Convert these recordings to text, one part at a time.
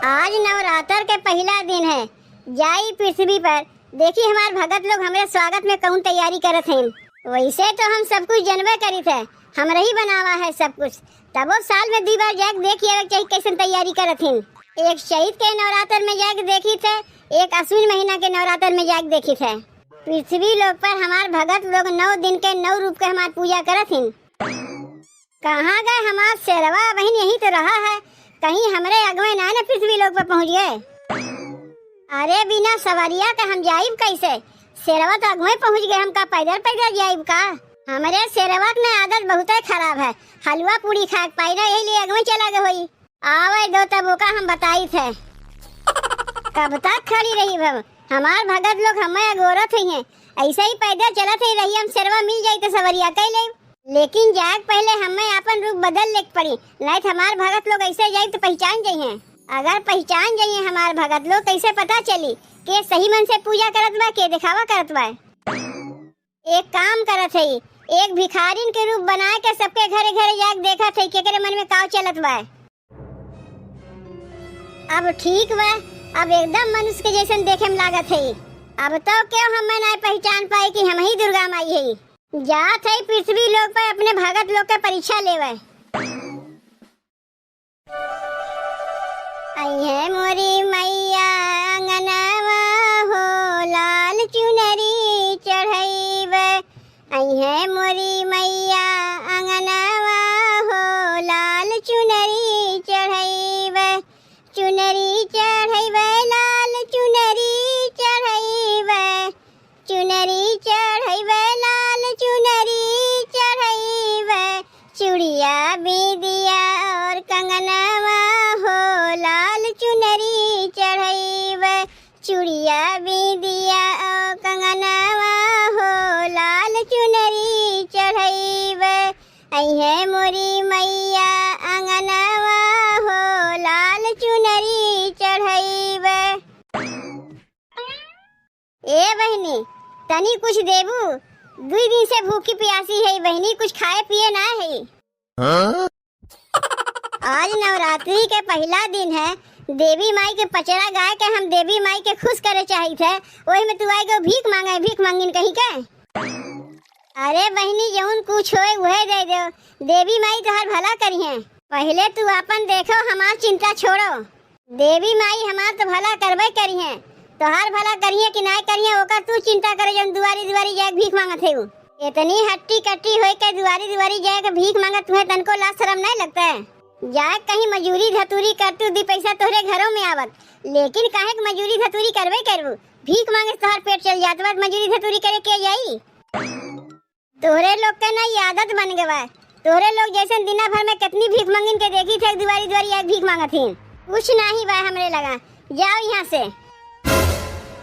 आज नवरात्र के पहला दिन है। जाई पृथ्वी पर देखी हमार भगत लोग हमारे स्वागत में कौन तैयारी करत हैं। वैसे तो हम सब कुछ जनबे करी थे, हमरा ही बनावा है सब कुछ। तब वो साल में 2 बार जाके देखिए चाहिए कैसे तैयारी करत हैं। एक चैत के नवरात्र में जाके देखी थे, एक अश्विन महीना के नवरात्र में जाके देखी थे। पृथ्वी लोक पर हमार भगत लोग 9 दिन के 9 रूप के हमार पूजा करत हैं। कहाँ गए हमार शेरवा? बहन यही तो रहा है, कहीं हमरे अगवे ना न पृथ्वी लोक पर पहुँच गए। अरे बिना सवारिया का हम जाइब कैसे? शेरवा तो अगवे पहुँच गए, हम का पैदल पैदल जाइब का? हमारे शेरवा की आदत बहुत खराब है, हलवा पूरी खा पाई ना, यही लिए अगवे चला गए होई। आवे दो तब का हम बताई थे। कब तक खड़ी रही भव? हमार भगत लोग हमें अगोरत ही हैं, ऐसे ही पैदल चलत ही रही। हम शेरवा मिल जाई तो सवरिया कह ले, लेकिन जाग पहले हमें अपन रूप बदल ले पड़ी, नहीं तो हमार भगत लोग ऐसे जाए तो पहचान जाइए। अगर पहचान जाइए हमार भगत लोग कैसे पता चली के सही मन से पूजा करत बा के दिखावा करत बा। एक काम करत है, एक भिखारिन के रूप बना के सबके घरे घरे जाके देखा थे केकरे मन में काव चलत बा। अब ठीक बा, अब एकदम मनुष्य के जैसन देखे में लागत है। अब तो क्यों हमें नहीं पहचान पाई कि हम ही दुर्गा माई है। जात है पृथ्वी लोक पर अपने भगत लोग का परीक्षा लेवे। आई है मोरी मैया अंगनवा हो, लाल चुनरी चढ़ाईबे। आई है मोरी मैया अंगनवा हो, लाल चुनरी चढ़ाईबे। चुनरी चढ़ाईबे, लाल चुनरी चढ़ाईबे। चुनरी चढ़ाईबे, लाल चुनरी चढ़ाईबे। चूड़िया बिंदिया और कंगनवा हो, लाल चुनरी चढ़ाईबे। चूड़िया बिंदिया और कंगनवा हो, लाल चुनरी चढ़ाईबे। आई है मोरी मैया अंगनवा हो, लाल चुनरी चढ़ाईबे। ए बहनी तनी कुछ देबू, 2 दिन से भूखी प्यासी है बहनी, कुछ खाए पिए ना है। आज नवरात्रि के पहला दिन है, देवी माई के पचड़ा गाय के हम देवी माई के खुश करे चाहिए थे, वही में तू आएगा भीख मांगे, भीख मांगिन कहीं के। अरे बहनी जौन कुछ होए वह दे दो, देवी माई तोहर भला करी है। पहले तू अपन देखो, हमार चिंता छोड़ो। देवी माई हमार तो भला करबे करी है, तोहार भला करिए कि नहीं करिए ओकर तू चिंता करे। जब दुआरी दुआरी जाके भीख मांगत है, इतनी हट्टी कट्टी होए के दुआरी दुआरी जाके भीख मांगत, तुम्हें तनको लाज शर्म नहीं लगता है? जाए कहीं मजूरी धतूरी कर तू 2 पैसा तोहरे घरों में आवत, लेकिन काहे के मजूरी धतूरी करबे करबू? भीख मांगे तोहर पेट चल जात बा, मजूरी धतूरी करे के जाई? तोहरे लोग के ना ये आदत बन गवा। तोहरे लोग जैसे दिना भर में कितनी भीख मांगिन के देखी थे, दुआरी दुआरी आके भीख मांगत थी। कुछ नहीं बा हमरे लगा, जाओ यहाँ से।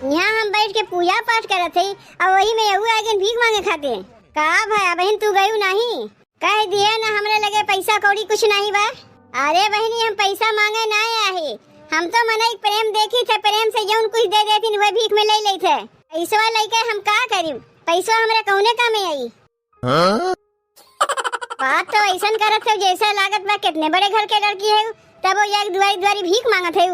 यहाँ हम बैठ के पूजा पाठ करत हई और वही में यहू आगे भीख मांगे खाते। का भाई बहन तू गयू नहीं? कह दिए ना हमरे लगे पैसा कौड़ी कुछ नहीं बा। अरे बहनी हम पैसा मांगे ना आए, हम तो मने प्रेम देखी थे, प्रेम से जौन कुछ दे देती वह भीख में ले ले थे। पैसा लेके हम का करी? पैसा हमरे कौने काम में आई? बात तो ऐसा करत है जैसा लागत बा कितने बड़े घर के लड़की है, तब वो जाके दुआरी दुआरी भीख मांगत है।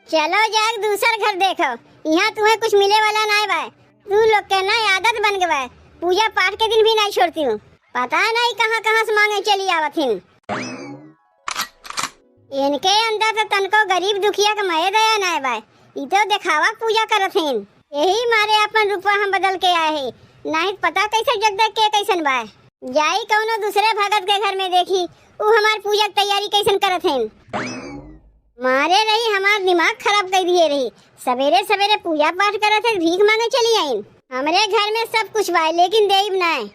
चलो जाके दूसरा घर देखो, यहाँ तुम्हें कुछ मिले वाला नहीं बा। तू लोग के ना आदत बन गवा, पूजा पाठ के दिन भी नहीं छोड़ती हूँ, पता नहीं कहाँ कहाँ से मांगे चली आवत हूँ। इनके अंदर तो तनको गरीब दुखिया का मये दया नहीं बा, ये तो दिखावा पूजा करत हैं। यही मारे अपन रूपा हम बदल के आए हैं, नहीं पता कैसे जग देख के कैसन बा। जाई कौनो दूसरे भगत के घर में देखी वो हमार पूजा की तैयारी कैसन करत हैं। मारे रही हमार दिमाग खराब कर दिए रही, सवेरे सवेरे पूजा पाठ करत है, भीख मांगे चली आई। हमरे घर में सब कुछ बा लेकिन देव नहीं।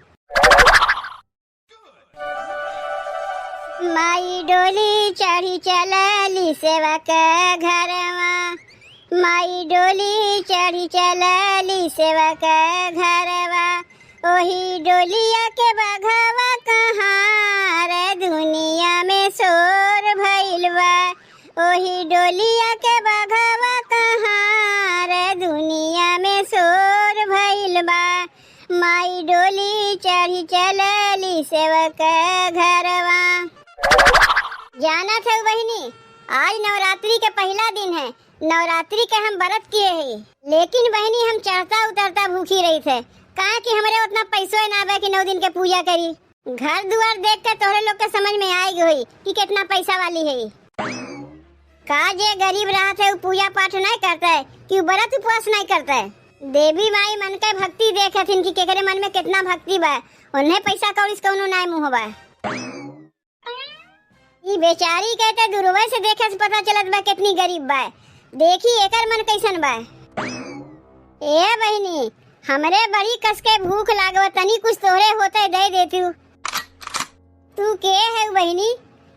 माई डोली चढ़ी चलली सेवा के घरवा, माई डोली चढ़ी चलली सेवा के घरवा। ओही डोलिया के बघवा कहाँ रे दुनिया में शोर भइल बा। ओही डोलिया के बघवा कहाँ रे दुनिया में शोर भइल बा। माई डोली चढ़ी चलली सेवक घरवा। जाना था बहिनी, आज नवरात्रि के पहला दिन है। नवरात्रि के हम व्रत किए हैं, लेकिन बहनी हम चढ़ता उतरता भूखी रही थे। कहा कि हमारे उतना पैसों ना बे कि 9 दिन के पूजा करी। घर दुआर देख के तोहरे लोग के समझ में आएगी हुई कि कितना पैसा वाली है। का जे गरीब रहा थे वो पूजा पाठ नहीं करता है कि वो व्रत उपवास नहीं करता है। देवी माई मन के भक्ति देखथिन कि केकरे मन में कितना भक्ति बा, उन्हें पैसा कौड़ी से कौनो नहीं मुँह बा। ये बेचारी कहते दूरवे से देखे से पता चलत बा कितनी गरीब बा। देखी एकर मन कैसन बा। ए बहनी हमरे बड़ी कस के भूख लागव, तनी कुछ तोहरे होते दे देती। तू के है बहनी?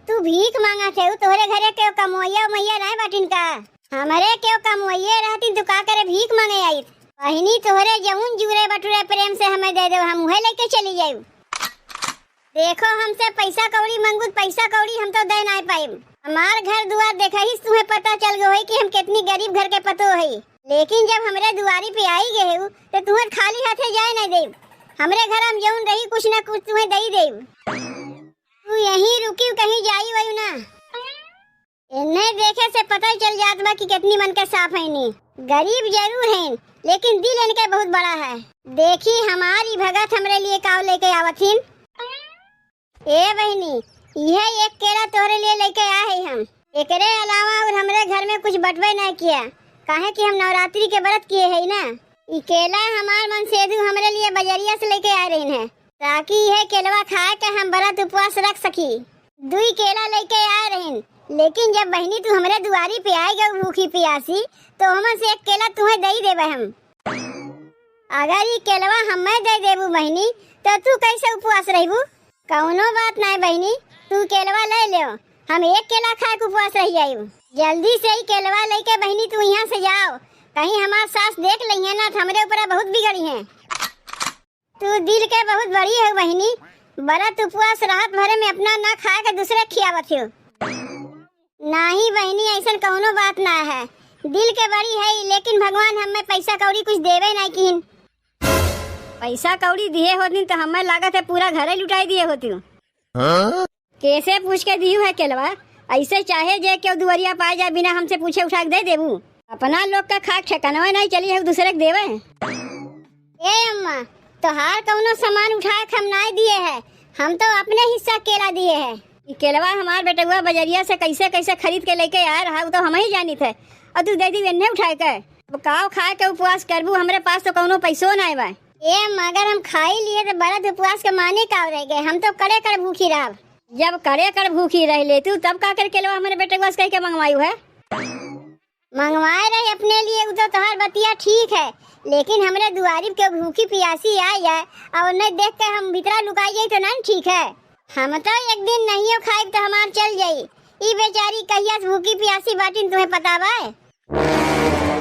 तू भीख मांगा थे? तोहरे घरे के कमोइया मैया नहीं बाटिन का? हमारे के कमोइये रहती तो का करे भीख मांगे आई। बहनी तोहरे जमुन जुरे बटुरे प्रेम से हमें दे दो, हम उहे लेके चली जाई। देखो हमसे पैसा कौड़ी मंगू, पैसा कौड़ी हम तो दे नहीं पाई। हमार घर दुआर देखा ही तुम्हें पता चल गयो है कि हम कितनी गरीब घर के पतो है। लेकिन जब हमरे दुआरी पे आई गए हो तो तुम्हें खाली हाथे जाए नहीं देव। हमरे घर हम जौन रही कुछ ना कुछ तुम्हें दई देव। तू यहीं रुकी कहीं जाई वही ना। इन्हें देखे से पता चल जात बा कि कितनी मन के साफ है। नी गरीब जरूर हैं लेकिन दिल इनके बहुत बड़ा है। देखी हमारी भगत हमरे लिए काव लेके आवथिन। ए बहनी यह एक केला तोहरे लिए लेके आए हैं हम। एकरे अलावा और हमरे घर में कुछ बटवे नहीं किया, काहे कि हम नवरात्रि के व्रत किए हैं ना। ये केला हमार मन सेधु हमरे लिए बजरिया से लेके आ रही है ताकि यह केलवा खाए के हम व्रत उपवास रख सकी। 2 केला लेके आ रहे हैं, लेकिन जब बहनी तू हमरे दुआरी पे आएगा भूखी प्यासी तो हमन से एक केला तुम्हें दे देबे हम। अगर ये केलवा हमें दे देबू बहनी तो तू कैसे उपवास रहबू? कौनो बात नहीं बहनी, तू केलवा ले ले, हम एक केला खा के उपवास रह जायू। जल्दी से ही केलवा लेके बहनी तू यहाँ से जाओ, कहीं हमार सास देख ली है ना तो हमरे ऊपर बहुत बिगड़ी है। तू दिल के बहुत बड़ी है बहनी, व्रत उपवास रात भरे में अपना ना खा के दूसरे खियावत हो। नहीं बहनी ऐसा कौनो बात ना है, दिल के बड़ी है लेकिन भगवान हमें पैसा कौड़ी कुछ देवे नहीं किन। पैसा कौड़ी दिए होती तो हमें लागत है पूरा घर ही लुटाई दिए होती। कैसे पूछ के दी है केलवा? ऐसे चाहे जे क्यों दुआरिया पाए जाए बिना हमसे पूछे उठा के दे देबू। अपना लोग का खाक ठिकाना नहीं चली है दूसरे के देवे। ए अम्मा तोहार कौनो सामान उठा के हम नहीं दिए है, हम तो अपने हिस्सा केला दिए है। ये केलवा हमार बेटुआ बजरिया से कैसे कैसे खरीद के लेके आ रहा तो हम ही जानी थे और तू दे दी इन्हें उठा के। काव खा के उपवास करबू, हमरे पास तो कौनो पैसो नहीं बा। ए मगर हम खाई लिए तो व्रत उपवास के माने काव रह गए, हम तो करे कर भूखी रह। जब करे कर भूखी रह ले तू तब का कर केलवा हमारे बेटुआ से कह के मंगवायू है? मंगवाए रहे अपने लिए तो तोहार बतिया ठीक है, लेकिन हमरे दुआरी के भूखी प्यासी आ जाए और उन्हें देख के हम भीतरा लुकाई जाए तो नहीं ठीक है। हम तो एक दिन नहीं खाए तो हमार चल जाई। ई बेचारी कहिया भूखी प्यासी बाटिन तुम्हें पता बा?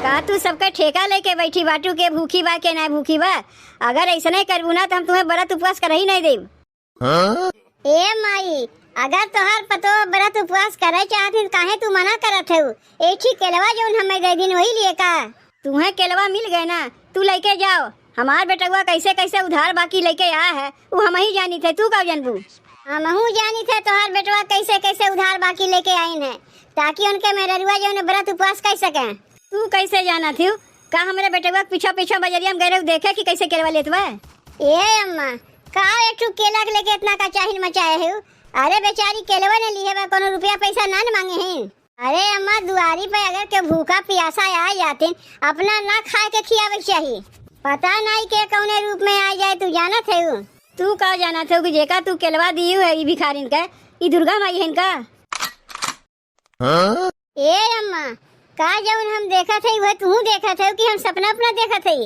का तू सबका ठेका लेके बैठी बाटू के भूखी बा के ना भूखी बा? अगर ऐसा नहीं करबू ना तो हम तुम्हें व्रत उपवास कर ही नहीं देब। ए माई अगर तोहार पतो व्रत उपवास करे चाहती काहे तू मना करत है? एक ही केलवा जो हमें दे दिन वही लिए का तुम्हें केलवा मिल गए ना, तू लेके जाओ। हमार बेटुआ कैसे कैसे उधार बाकी लेके आया है वो हम ही जानी थे, तू कब जानबू? हमहू जानी थे तोहार बेटुआ कैसे कैसे उधार बाकी लेके आइन है ताकि उनके मेहरुआ जो व्रत उपवास कर सके। तू कैसे जाना थी? का हमारे बेटुआ पीछा पीछा बजरिया में गए देखे कि कैसे केलवा लेत बा? ए अम्मा का एक केला लेके इतना का चाहिन मचाए है? अरे बेचारी केलवा ने लिए बा, कोनो रुपया पैसा ना मांगे हैं। अरे अम्मा दुआरी पे अगर के भूखा प्यासा आ जाते अपना ना खा के खियावे चाहिए, पता नहीं के कौने रूप में आ जाए। तू जाना थे? तू का जाना थे कि जेका तू केलवा दी है ई भिखारिन का, ई दुर्गा माई है इनका। ए अम्मा का जब हम देखा थे वह तू देखा थे कि हम सपना अपना देखा थे?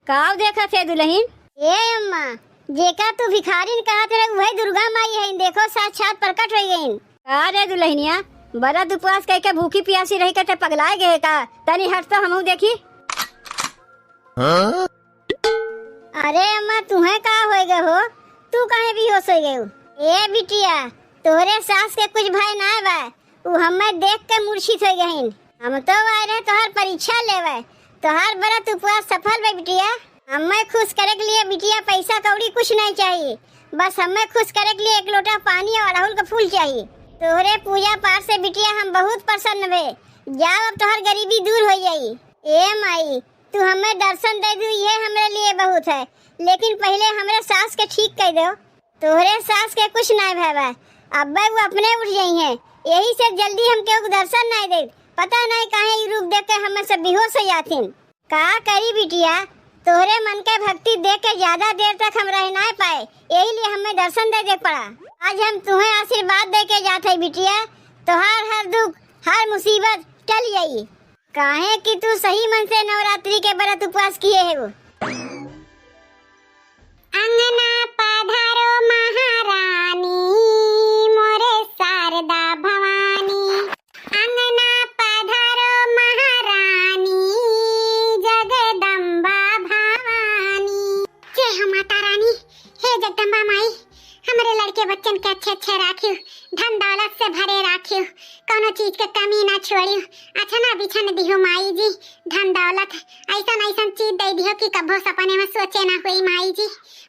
काव देखा थे दुल्हन? ए अम्मा जेका तू भिखारिन कहा थे वही दुर्गा माई है, देखो साक्षात प्रकट हो गई। अरे दुल्हनिया व्रत उपवास कह के भूखी प्यासी रही के पगलाए गए का? तनी हट तो हमहू देखी। अरे अम्मा तुम्हें का हो गए हो? तू कहे भी होश हो गए? ए बिटिया तोहरे सास के कुछ भाई ना बा, वो हमें देख के मूर्छित हो गए। हम तो आए रहे तोहर परीक्षा लेवे, तोहर व्रत उपवास सफल बा बिटिया। हमें खुश करे के लिए बिटिया पैसा कौड़ी कुछ नहीं चाहिए, बस हमें खुश करे के लिए एक लोटा पानी और अड़हुल का फूल चाहिए। तोहरे पूजा पाठ से बिटिया हम बहुत प्रसन्न भे। जाओ अब तोहर गरीबी दूर हो जाई। ए माई, तू हमें दर्शन दे दू ये हमरे लिए बहुत है, लेकिन पहले हमरे सास के ठीक कर दो। तोहरे सास के कुछ नहीं भैबा, अब्बा वो अपने उठ गई हैं, यही से जल्दी हमके दर्शन नहीं दे। पता नहीं काहे ये रूप देख के हमें सब बेहोश हो जाथिन। का करी बिटिया, तोहरे मन के भक्ति देख के ज्यादा देर तक हम रह नहीं पाए, यही लिए हमें दर्शन दे पड़ा। आज हम तुम्हें आशीर्वाद दे के जाते बिटिया, तोहार हर दुख हर मुसीबत टल जाई। काहे कि तू सही मन से नवरात्रि के व्रत उपवास किए है। वो अंगना पधारो महारानी मोरे शारदा भवानी, अंगना पधारो महारानी जगदम्बा भवानी। जय हो माता रानी। हे जगदम्बा माई, हमारे लड़के बच्चन के अच्छे अच्छे राखियो, धन दौलत से भरे राखियो, कोनो चीज के कमी ना छोड़ियो। अच्छा ना बिछन दियो माई जी, धन दौलत ऐसा चीज दे दियो कि कभो सपने में सोचे ना हुई माई जी।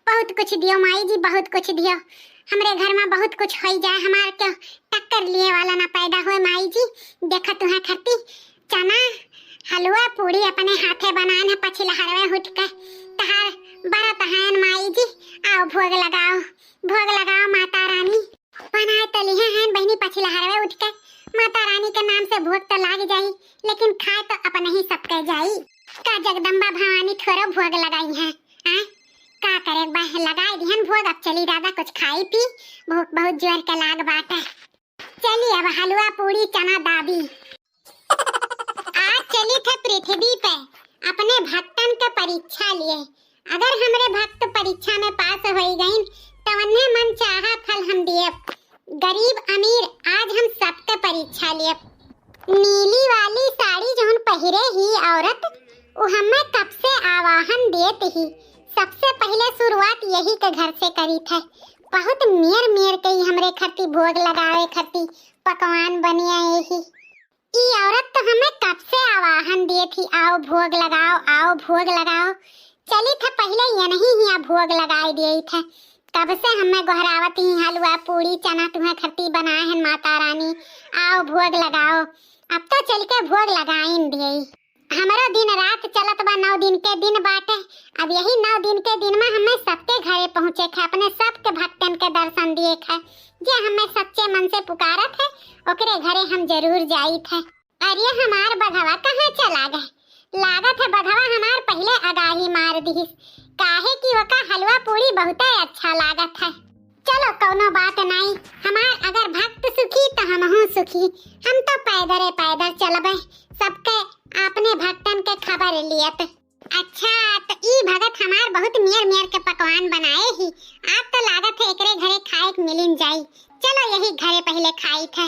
बहुत कुछ दियो माई जी, बहुत कुछ दियो। हमरे घर में बहुत कुछ हो जाए, हमारे क्यों टक्कर लिए वाला ना पैदा हुए माई जी। देखा तुम्हें खरती चना हलवा पूरी अपने हाथे बनाए है, पछिला हरवे उठ के तहार बड़ा तहान माई जी। आओ भोग लगाओ, भोग लगाओ माता रानी। बनाए तली हैं बहनी पछिला हरवे उठ के। माता रानी के नाम से भोग तो लाग जाई, लेकिन खाए तो अपने ही सब कह जाई। का जगदम्बा भवानी थोड़ा भोग लगाई है, का करे बह लगाई दिहन भोग। अब चली दादा कुछ खाई पी, भूख बहुत जोर के लाग बाटे। चली अब हलवा पूरी चना दाबी। आज चली थे पृथ्वी पे अपने भक्तन के परीक्षा लिए। अगर हमरे भक्त परीक्षा में पास हो गईं तो उन्हें मन चाहा फल हम दिए। गरीब अमीर आज हम सबके परीक्षा लिए। नीली वाली साड़ी जो पहिरे ही औरत वो हमें कब से आवाहन देते ही। सबसे पहले शुरुआत यही के घर से करी थे। बहुत मेर के ही हमरे खरती भोग लगावे, खरती पकवान बनिया यही। ई औरत तो हमें कब से आवाहन दिए थी, आओ भोग लगाओ, आओ भोग लगाओ। चली थे पहले ये नहीं ही भोग लगाए दिए थे। कब से हमें गोहरावत ही हलवा पूरी चना तुम्हें खरती बनाए हैं माता रानी, आओ भोग लगाओ। अब तो चल के भोग लगाइन दिए। हमारा दिन रात चलत बा, 9 दिन के दिन बाटे। अब यही 9 दिन के दिन में हमें सबके घरे पहुँचे थे, अपने सबके भक्तन के दर्शन दिए थे। जे हमें सच्चे मन से पुकारत है ओकरे घरे हम जरूर जाई थे। अरे हमार बघवा कहाँ चला गए? लागत है बघवा हमार पहले अगाही मार दी, काहे कि वका हलवा पूरी बहुत अच्छा लागत है। चलो कौनो बात नहीं, हमार अगर भक्त सुखी तो हमहू सुखी। हम तो पैदल चलबे, सबके अपने भक्तन के खबर लियत। अच्छा तो ई भगत हमार बहुत मेर के पकवान बनाए ही। आज तो लागत है एकरे घरे खाए मिलिन जाई। चलो यही घरे पहले खाई थे।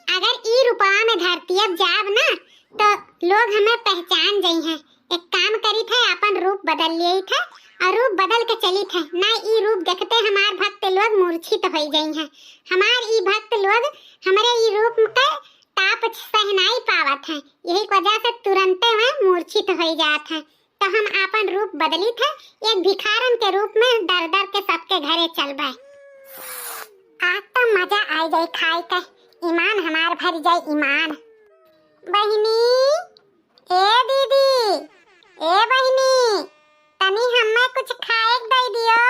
अगर ई रुपया में धरती अब जाब ना तो लोग हमें पहचान गई हैं। एक काम करी थे, अपन रूप बदल लिए थे और रूप बदल के चली थे ना। ई रूप देखते हमार भक्त लोग मूर्छित हो गई हैं। हमार ई भक्त लोग हमारे ई रूप के ताप सह नहीं पावत हैं, यही वजह से तुरंत में मूर्छित हो जात हैं। तो हम अपन रूप बदली थे, एक भिखारन के रूप में डर के सबके घरे चल गए। आज तो मजा आ जाए खाए के, ईमान हमार भर जाए ईमान। बहिनी, ए दीदी, ए बहिनी, तनी हमें कुछ खाए दे दियो।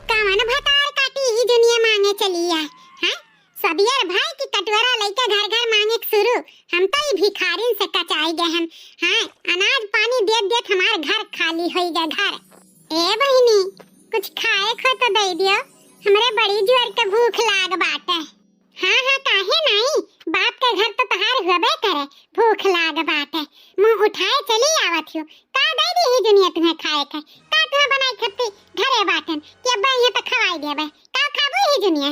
कवन भतार काटी ही दुनिया मांगे चली है, हैं? सबियर भाई की कटोरा लेके घर मांगे शुरू। हम तो ये भिखारिन से कचाई गए हैं। हाँ, अनाज पानी देत हमार घर खाली हो गया घर। ए बहिनी, कुछ खाए खो तो दे दियो, हमरे बड़ी जोर के भूख लाग बाटे। हाँ काहे नहीं, बाप के घर तो तहार होबे करे, भूख लाग बाटे। मुंह उठाए चली आवत हो। का दे दी ही दुनिया तुम्हें खाए के? का तुम्हें बनाई खत्ती घरे बाटन कि अब यहाँ तो खवाई देबे? का खाबो ही दुनिया?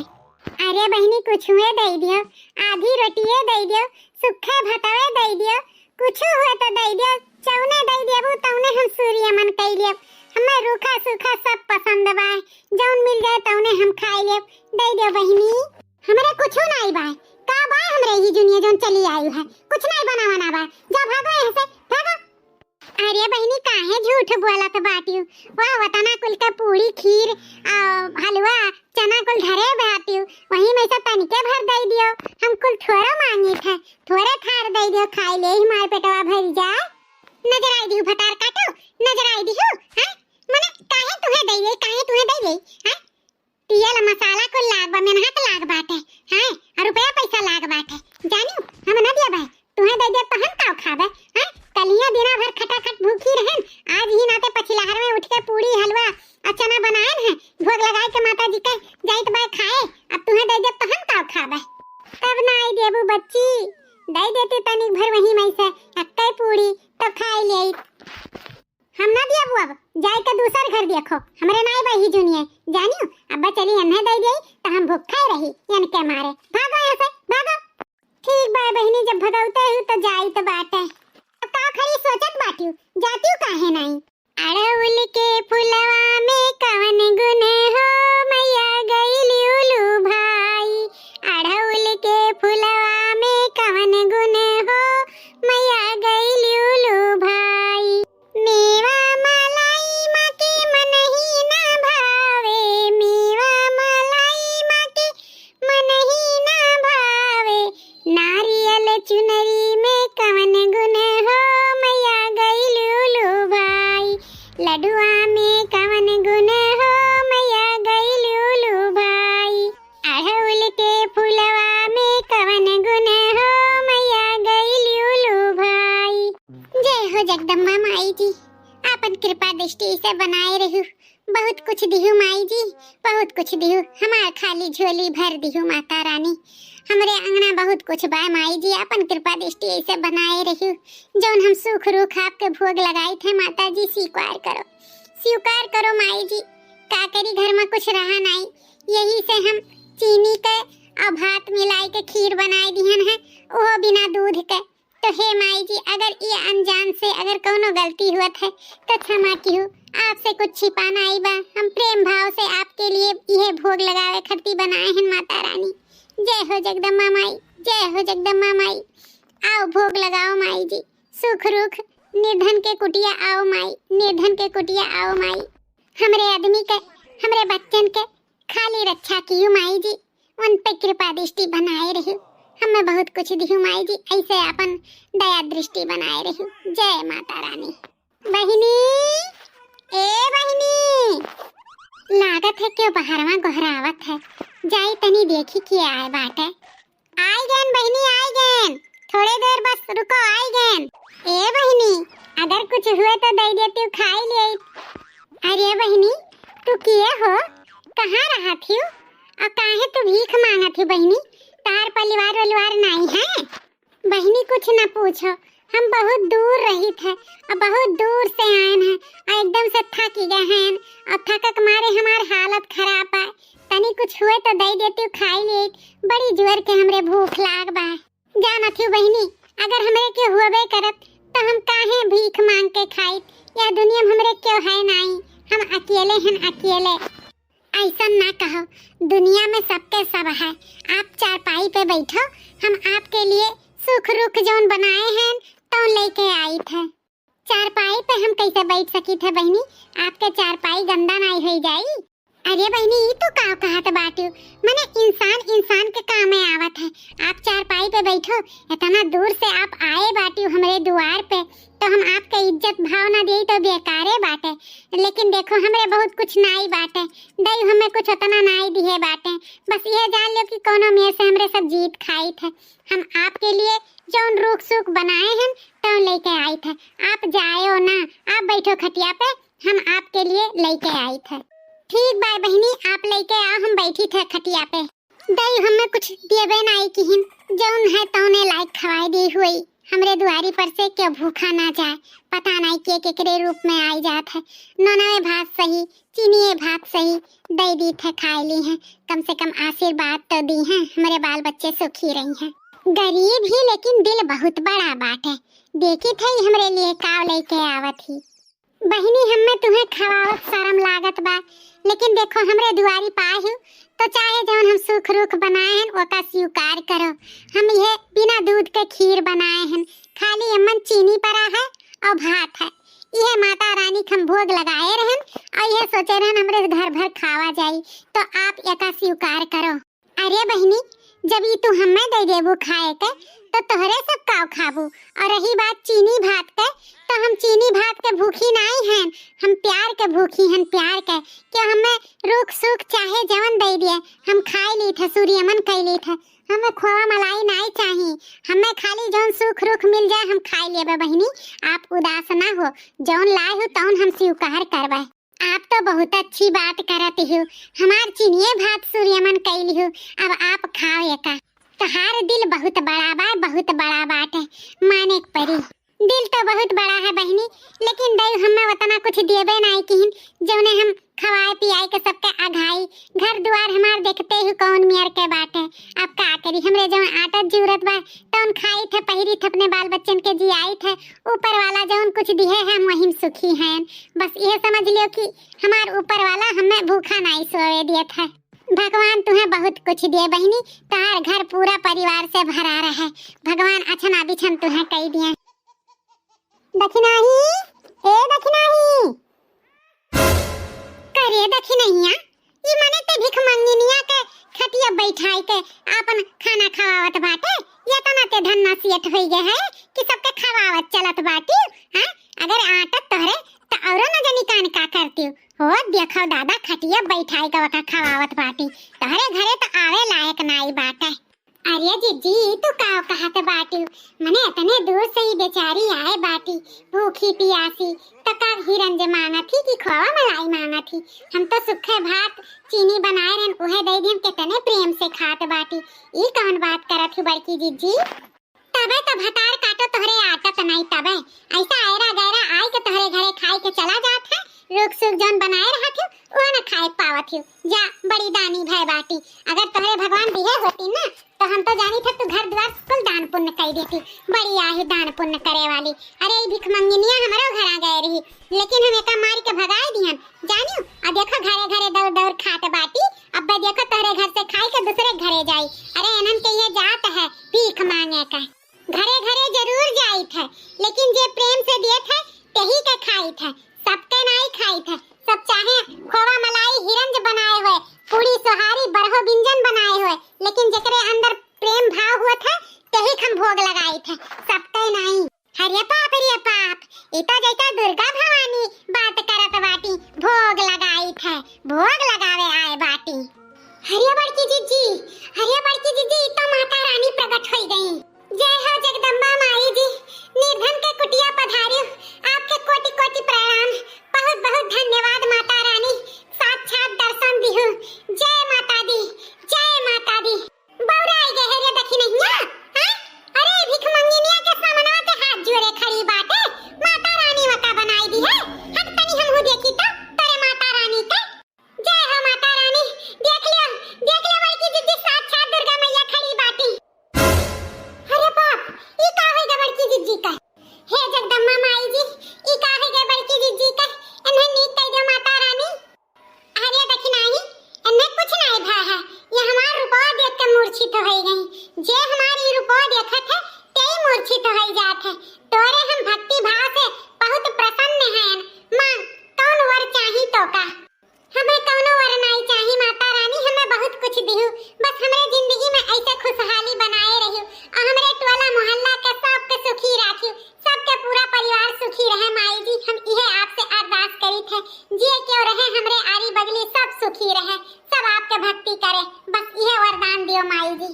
अरे बहनी कुछ हुए दे दियो, आधी रोटिए दे दियो, सुखे भतवे दे दियो, कुछ हुए तो दे दियो, चौने दे दियो तौने हम सूर्य मन कई लियो। हमें रूखा सूखा सब पसंद बा, जौन मिल जाए तौने हम खाई लियो। दे दियो बहनी, हमरे कुछ नहीं बा। का बा हमरे ही दुनिया जोन चली आई है, कुछ नहीं बनावना बा। जा भागो यहाँ से, भागो। अरे बहनी काहे झूठ बोलत बाटियो। वाह वतना कुल का पूरी खीर हलवा चना कुल धरे बाटियो। वही में से तनिके भर दे दियो। हम कुल थोड़ा मांगी थे, थोड़े थार दे दियो, खाई ले ही हमारे पेटवा भर जाए। नजर आई दियो भटार काटो, नजर आई दियो। हां मने काहे तुहे दे दे, काहे तुहे दे दे। हां तेल मसाला कुल लाग बा, मेहनत लाग बाटे। हां और रुपया पैसा लाग बाटे। जानियो हम न दिया भाई, तुहे दे दे तो हम का खाबे। हां कलिया दिना भर खटाखट भूखी रहन, आज ही नाते पछिलहर में उठ के पूरी हलवा और चना बनाएन है, भोग लगाए के माता जी के जाइत बाय खाए। अब तुहे दे दे तो हम का खाबे। तब ना आई देबू बच्ची, दे देती तनिक भर वही में से अक्के पूरी तो खाई ले। हम ना दिया बुआ, जाए के दूसर घर देखो, हमरे नाई बही जुनिए। जानियो अब्बा चली अन्हे दे दे तो हम भूखे रही यन के मारे। भागो यहां से भागो। ठीक बा बहनी, जब भगौते हूं तो जाई तो बाटे। का खड़ी सोचत बाटियो, जातियो काहे नहीं। अड़उल के फुलवा में कवन गुण हो, मैया गईली उलू भाई। अड़उल के फुलवा में कवन गुण हो, मैया गईली उलू भाई। मेवा मलाई माँ के मन ही ना भावे, मेवा मलाई माँ के मन ही ना भावे। नारियल चुनरी में कवन गुण हो, मैया गईली उलू भाई। लडुआ में कवन गुण हो, मैया गईली उलू भाई। अड़हुल के फुलवा में कवन गुण हो, मैया गईली उलू भाई। जय हो जगदम्बा माई जी, आपन कृपा दृष्टि से बनाए रहू। बहुत कुछ दिहु माई जी, बहुत कुछ दिहु। हमार खाली झोली भर दिहु माता रानी। हमरे अंगना बहुत कुछ बा माई जी, आपन कृपा दृष्टि ऐसे बनाए रहू। जौन हम सुख रूख आपके भोग लगाए थे माता जी, स्वीकार करो, स्वीकार करो माई जी। का करी घर में कुछ रहा नहीं, यही से हम चीनी के और भात मिलाई के खीर बनाए दिहन है, वो बिना दूध के। तो हे माई जी, अगर ये अनजान से अगर कोनो गलती हुआ है तो क्षमा कीहू। आपसे कुछ छिपाना आई बा, हम प्रेम भाव से आपके लिए यह भोग लगावे खरती बनाए हैं माता रानी। जय हो जगदम्बा माई, जय हो जगदम्बा माई। आओ भोग लगाओ माई जी, सुख रुख निर्धन के कुटिया आओ माई, निर्धन के कुटिया आओ माई। हमरे आदमी के, हमरे बच्चन के खाली रक्षा कियो माई जी, उन पे कृपा दृष्टि बनाए रही। हमें बहुत कुछ दिहु माई जी, ऐसे अपन दया दृष्टि बनाए रही। जय माता रानी। बहिनी, ए बहिनी, लागत है क्यों बाहरवा गोहरावत है, जाई तनी देखी कि आए बाटे। आई गन बहिनी, आई गन, थोड़े देर बस रुको, आई गन। ए बहिनी, अगर कुछ हुए तो दे देती, खाई ले। अरे बहिनी, तू किए हो, कहाँ रहा थी और काहे तू भीख मांगा थी बहिनी? तार परिवार नहीं है बहिनी? कुछ न पूछो, हम बहुत दूर रही थे और बहुत दूर से आए हैं और एकदम से थक गए हैं और थकक मारे हमार हालत खराब है। तनी कुछ हुए तो दे देती, खाई ले। बड़ी जोर के हमरे भूख लाग बा। जाना थी बहिनी, अगर हमरे के हुए करत तो हम काहे भीख मांग के खाई? यह दुनिया में हमरे क्यों है नहीं, हम अकेले हैं, अकेले। ऐसा ना कहो, दुनिया में सबके सब है। आप चारपाई पे बैठो, हम आपके लिए सुख रुख जौन बनाए हैं तो लेके आई थे। चारपाई पे हम कैसे बैठ सकी थे बहनी? आपके चारपाई गंदा नहीं हो जाई। अरे बहनी, ये तो का कहत बाटू, माने इंसान के काम में आवत है। आप चारपाई पे बैठो, इतना दूर से आप आए बाटू हमरे द्वार पे, तो हम आपके इज्जत भाव ना दे तो बेकारे बाटे। लेकिन देखो हमरे बहुत कुछ नाई बाटे, दई हमें कुछ उतना नाई दिए बाटे। बस यह जान लो कि कोनो में से हमरे सब जीत खाई थे। हम आपके लिए जौन रूख सूख बनाए हैं तो लेके आई थे। आप जाओ ना, आप बैठो खटिया पे, हम आपके लिए लेके आई थे। ठीक बाय बहनी, आप लेके आओ, हम बैठी थे खटिया पे। दई हमें कुछ देवे नाई की हिन, जौन है तौने लायक खवाई दी हुई। हमरे दुआरी पर से क्यों भूखा ना जाए, पता नहीं के केकरे रूप में आई जात है। नोनवे भात सही, चीनीए भात सही दे दी थे, खाई ली हैं। कम से कम आशीर्वाद तो दी हैं, हमारे बाल बच्चे सुखी रही हैं। गरीब ही लेकिन दिल बहुत बड़ा बात है। देखी थे हमरे लिए काव लेके आवत ही। बहनी, हमें तुम्हें खवावत शर्म लागत बा, लेकिन देखो हमरे दुआरी पाए हो तो चाहे जौन हम सुख रुख बनाए हैं वो का स्वीकार करो। हम ये बिना दूध के खीर बनाए हैं, खाली अमन चीनी पड़ा है और भात है। ये माता रानी खम भोग लगाए रहन और ये सोचे रहन हमरे घर भर खावा जाई, तो आप एका स्वीकार करो। अरे बहनी, जब ये तू हमें दे देबू खाए के तो तोहरे सब काव खाबू। और रही बात चीनी भात के, तो हम चीनी भात के भूखी नहीं हैं, हम प्यार के भूखी हैं, प्यार के। क्या हमें रुख सुख चाहे जवन दे दिए हम खाई ली थे, सूर्यमन कई ली थे। हमें खोवा मलाई नहीं चाहिए, हमें खाली जौन सुख रुख मिल जाए हम खाई लेबे। बहनी आप उदास ना हो, जौन लाए हो तौन हम स्वीकार करबे। आप तो बहुत अच्छी बात करती हो, हमार चीनिए भात सूर्यमन कैली हो, अब आप खाओ एका। तोहार दिल बहुत बड़ा बा, बहुत बड़ा बात है, माने के परी। दिल तो बहुत बड़ा है बहनी, लेकिन दई हमें उतना कुछ देबे नहीं किन जौने हम खवाए पियाए के सबके आघाई। घर द्वार हमार देखते ही कौन मियर के बात है। अब का करी, हमरे जौन आटत जरूरत बा तौन खाई थे, पहिरी थे, अपने बाल बच्चन के जियाई थे। ऊपर वाला जौन कुछ दिए है हम वहीं सुखी हैं। बस ये समझ लियो कि हमार ऊपर वाला हमें भूखा नहीं सोए दिए थे। भगवान तुम्हें बहुत कुछ दिए बहनी, तार घर पूरा परिवार से भरा रहे। भगवान अछना बिछन तुम्हें कही दिए। दखिनाही, ए दखिनाही, करे दखिनहिया, ई मने ते भिख मंगिनिया के खटिया बैठाई के अपन खाना खवावत बाटे। ये तो ना ते धन नसीहत होई गए है कि सबके खवावत चलत बाटी। हां, अगर आटत तोहरे तो औरो न जानी कान का करती हो। देखो दादा खटिया बैठाई के वका खवावत बाटी, तोहरे घरे तो आवे लायक नाई बाटे। अरे जीजी तू काव कहत बाटी, मने इतने दूर से ही बेचारी आए बाटी भूखी पियासी, तका हिरंज मांगा थी कि खोवा मलाई मांगा थी। हम तो सुखे भात चीनी बनाए रहन उहे दे दिम, कितने प्रेम से खात बाटी। ई कौन बात करत हु बड़की जीजी? तबे तो भतार काटो तोहरे आटत नहीं, तबे ऐसा आयरा गैरा आई के तोहरे घरे खाई के चला जात है। रुक सुख जौन बनाए रहत हु वो न खाए पावत हु। जा बड़ी दानी भय बाटी, अगर तोहरे भगवान दिए होती ना तो हम तो जानी थे तू घर द्वार कुल दान पुण्य कर देती। बड़ी आहे दान पुण्य करे वाली। अरे भिख मंगिनिया हमारो घर आ गए रही, लेकिन हम एका मार के भगाए दिहन जानियो। आ देखो घरे घरे दौड़ दौड़ खात बाटी, अब देखो तोहरे घर से खाई के दूसरे घरे जाई। अरे एनन के ये जात है भीख मांगे का। घरे घरे जरूर जाई थे, लेकिन जे प्रेम से दिए थे तेही के खाई थे, सबके नहीं खाई थे। सब चाहे खोवा मलाई हिरंज बनाए हुए, पूरी सोहारी बरहो व्यंजन बनाए हुए, लेकिन जेकरे अंदर प्रेम भाव हुआ था तेही हम भोग लगाई थे, सबके नहीं। हरे पाप इता जैता दुर्गा भवानी बात करत बाटी, भोग लगाई थे, भोग लगावे आए बाटी। हरिया बड़की जीजी, हरिया बड़की जीजी, तो माता रानी प्रकट हो गई। जय हो जगदम्बा माई जी, निर्धन के कुटिया पधारियो, आपके कोटि कोटि प्रणाम। बहुत बहुत धन्यवाद माता रानी, साक्षात दर्शन दिहु। जय माता दी, जय माता दी। बौराई गए रे दखिनहिया, हां? अरे भिख मंगिनिया के सामने ते हाथ जोड़े खड़ी बाटे, माता रानी वका बनाई दी है। हट तनी हम हो देखी तो तेरे माता रानी के। जय हो माता रानी, देख लियो बड़की दीदी, साक्षात दुर्गा मैया खड़ी बाटी। अरे बाप, ई का है गे बड़की दीदी का? हे जगदम्बा माई जी, ई का है गे बड़की दीदी का? इन्हें नीक कह दो माता रानी। अरे दखिनाही, इन्हें कुछ नहीं भा है, ये हमार रूपवा देख के मूर्छित हो गई। जे हमारी रूपवा देखत है तेई मूर्छित हो जात है। तोरे हम भक्ति भाव से बहुत प्रसन्न हैं। मां कौन वर चाही तो का? हमें कौनो वर नहीं चाही माता रानी, हमें बहुत कुछ दिहु, बस हमरे जिंदगी में ऐसे खुशहाली बनाए रहियो और हमरे टोला मोहल्ला के सबके सुखी राखियो, सबके पूरा परिवार सुखी रहे माई जी। हम इहे आपसे अरदास करी थे, जे क्यों रहे हमरे आरी बगली सब सुखी रहे, सब आपके भक्ति करे, बस इहे वरदान दियो माई जी।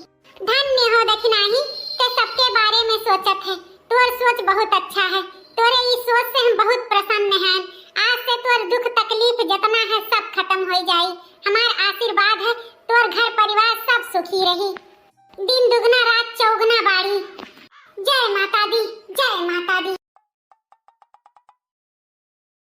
धन्य हो दखिनाही, ते सबके बारे में सोचत है, तोर सोच बहुत अच्छा है, तोरे इस सोच से हम बहुत प्रसन्न हैं। आज से तोर दुख तकलीफ जितना है सब खत्म हो जाई। हमार आशीर्वाद है तोर घर परिवार सब सुखी रही। दिन दुगना रात चौगुना